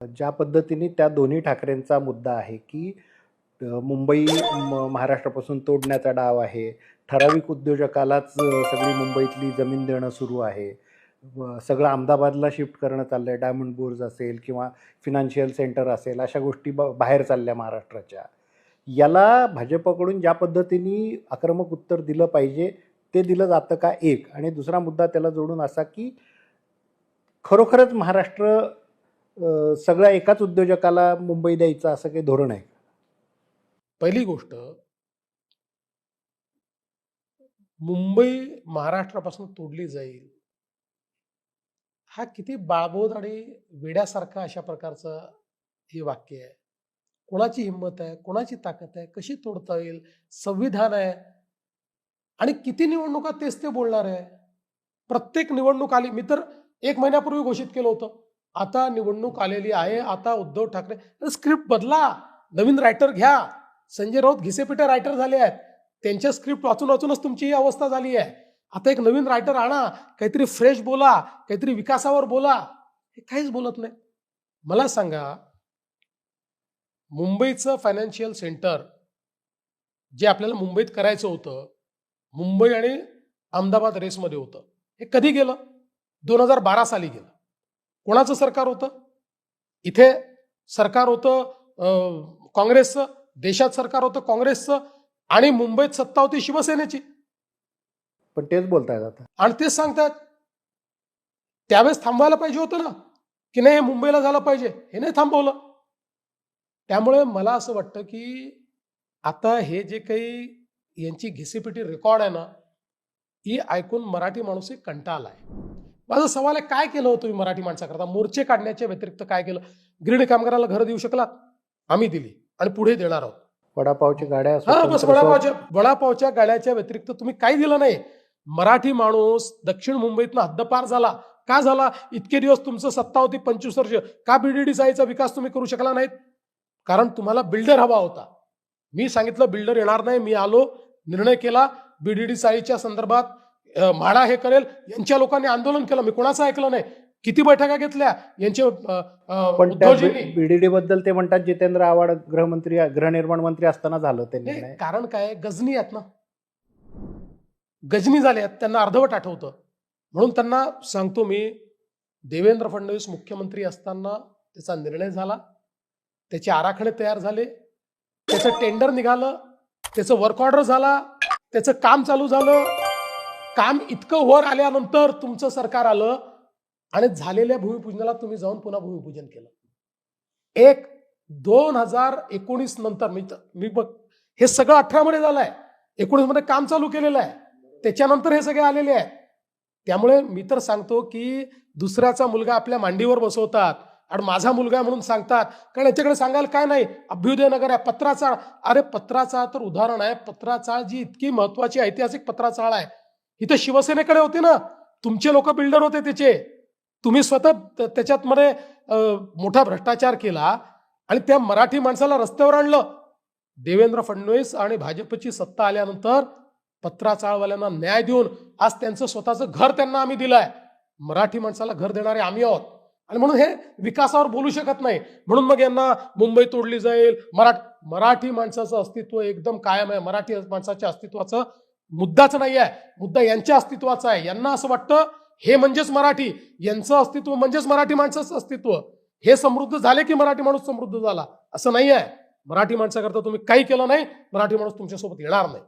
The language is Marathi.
ज्या पद्धतीने त्या दोन्ही ठाकरेंचा मुद्दा आहे की मुंबई महाराष्ट्रापासून तोडण्याचा डाव आहे. ठराविक उद्योजकालाच सगळी मुंबईतली जमीन देणं सुरू आहे. सगळं अहमदाबादला शिफ्ट करणं चाललं आहे. डायमंड बुर्ज असेल किंवा फिनान्शियल सेंटर असेल, अशा गोष्टी बाहेर चालल्या महाराष्ट्राच्या. याला भाजपकडून ज्या पद्धतीने आक्रमक उत्तर दिलं पाहिजे ते दिलं जातं का, एक. आणि दुसरा मुद्दा त्याला जोडून असा की खरोखरच महाराष्ट्र सगळ्या एकाच उद्योजकाला मुंबई द्यायचं असं काही धोरण आहे? पहिली गोष्ट, मुंबई महाराष्ट्रापासून तोडली जाईल हा किती बाळबोध आणि वेड्यासारखा अशा प्रकारचं हे वाक्य आहे. कोणाची हिंमत आहे, कोणाची ताकद आहे, कशी तोडता येईल, संविधान आहे आणि किती निवडणुका तेच ते बोलणार आहे. प्रत्येक निवडणूक आली, मी तर 1 महिन्यापूर्वी घोषित केलं होतं, आता निवडणूक आलेली आहे, आता उद्धव ठाकरे स्क्रिप्ट बदला, नवीन रायटर घ्या. संजय राऊत घिसेपिटे रायटर झाले आहेत, त्यांच्या स्क्रिप्ट वाचून वाचूनच तुमची ही अवस्था झाली आहे. आता एक नवीन रायटर आणा, काहीतरी फ्रेश बोला, काहीतरी विकासावर बोला. हे काहीच बोलत नाही. मला सांगा, मुंबईचं फायनान्शियल सेंटर जे आपल्याला मुंबईत करायचं होतं, मुंबई आणि अहमदाबाद रेसमध्ये होतं, हे कधी गेलं? 2012 साली गेलं. कोणाचं सरकार होतं? इथे सरकार होतं काँग्रेसचं, देशात सरकार होतं काँग्रेसचं, आणि मुंबईत सत्ता होती शिवसेनेची. पण तेच बोलतायत आता, आणि तेच सांगतात. त्यावेळेस थांबवायला पाहिजे होतं ना, की नाही हे मुंबईला झालं पाहिजे, हे नाही थांबवलं. त्यामुळे मला असं वाटतं की आता हे जे काही यांची घिसेपिटी रेकॉर्ड आहे ना, ही ऐकून मराठी माणूस एक कंटाळला आहे. माझा सवाल आहे, काय केलं होतं तुम्ही मराठी माणसाकरता? मोर्चे काढण्याच्या व्यतिरिक्त काय केलं? गिरणी कामगाराला घरं देऊ शकलात? आम्ही दिली आणि पुढे देणार आहोत. वडापावच्या गाड्या, बस वडापावच्या गाड्याच्या व्यतिरिक्त तुम्ही काही दिलं नाही. मराठी माणूस दक्षिण मुंबईतनं हद्दपार झाला. का झाला? इतके दिवस तुमचं सत्ता होती, 25 वर्ष. का बीडीडी साईचा विकास तुम्ही करू शकला नाहीत? कारण तुम्हाला बिल्डर हवा होता. मी सांगितलं बिल्डर येणार नाही, मी आलो, निर्णय केला बीडीडी साईच्या संदर्भात म्हाडा हे करेल. यांच्या लोकांनी आंदोलन केलं, मी कोणाचं ऐकलं नाही. किती बैठका घेतल्या यांचे. पण बीडीडी बद्दल ते म्हणतात जितेंद्र आव्हाड गृहनिर्माण मंत्री असताना झालं ते निर्णय. कारण काय, गजनी आहेत ना, गजनी झाले आहेत, त्यांना अर्धवट आठवतं. म्हणून त्यांना सांगतो मी, देवेंद्र फडणवीस मुख्यमंत्री असताना त्याचा निर्णय झाला, त्याचे आराखडे तयार झाले, त्याचं टेंडर निघालं, त्याचं वर्क ऑर्डर झाला, त्याचं काम चालू झालं. काम इतकं वर आल्यानंतर तुमचं सरकार आलं आणि झालेल्या भूमिपूजनाला तुम्ही जाऊन पुन्हा भूमिपूजन केलं. 2019 नंतर मी बघ, हे सगळं 18 मध्ये झालंय, 19 मध्ये काम चालू केलेलं आहे, त्याच्यानंतर हे सगळे आलेले आहेत. त्यामुळे मी तर सांगतो की दुसऱ्याचा मुलगा आपल्या मांडीवर बसवतात आणि माझा मुलगा म्हणून सांगतात. कारण याच्याकडे सांगायला काय नाही. अभ्युदय नगर आहे, पत्राचाळ. अरे पत्राचाळ तर उदाहरण आहे. पत्राचाळ जी इतकी महत्वाची ऐतिहासिक पत्राचाळ आहे, इथं शिवसेनेकडे होते ना, तुमचे लोक बिल्डर होते त्याचे. तुम्ही स्वतः त्याच्यात मध्ये मोठा भ्रष्टाचार केला आणि त्या मराठी माणसाला रस्त्यावर आणलं. देवेंद्र फडणवीस आणि भाजपची सत्ता आल्यानंतर पत्राचाळवाल्यांना न्याय देऊन आज त्यांचं स्वतःचं घर त्यांना आम्ही दिलंय. मराठी माणसाला घर देणारे आम्ही आहोत. आणि म्हणून हे विकासावर बोलू शकत नाही. म्हणून मग यांना मुंबई तोडली जाईल. मराठी माणसाचं अस्तित्व एकदम कायम आहे. मराठी माणसाच्या अस्तित्वाचं मुद्दाच नाही आहे, मुद्दा यांच्या अस्तित्वाचा आहे. यांना असं वाटतं हे म्हणजेच मराठी, यांचं अस्तित्व म्हणजेच मराठी माणसाचं अस्तित्व. हे समृद्ध झाले की मराठी माणूस समृद्ध झाला, असं नाही आहे. मराठी माणसाकरता तुम्ही काही केलं नाही, मराठी माणूस तुमच्यासोबत येणार नाही.